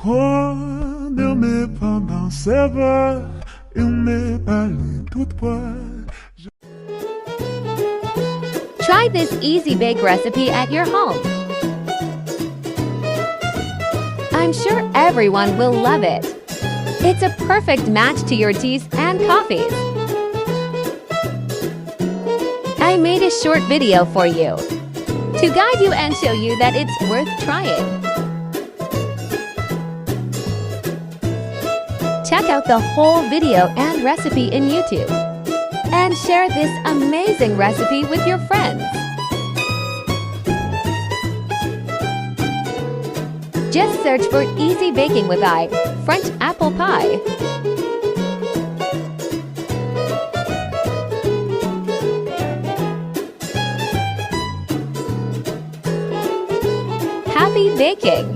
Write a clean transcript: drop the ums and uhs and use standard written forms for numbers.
crois dormir pendant 7 heures. Il m'est parlé toute poil. Try this easy bake recipe at your home. I'm sure everyone will love it. It's a perfect match to your teas and coffees. I made a short video for you to guide you and show you that it's worth trying. Check out the whole video and recipe in YouTube and share this amazing recipe with your friends. Just search for Easy Baking with I, French apple pie. Happy baking!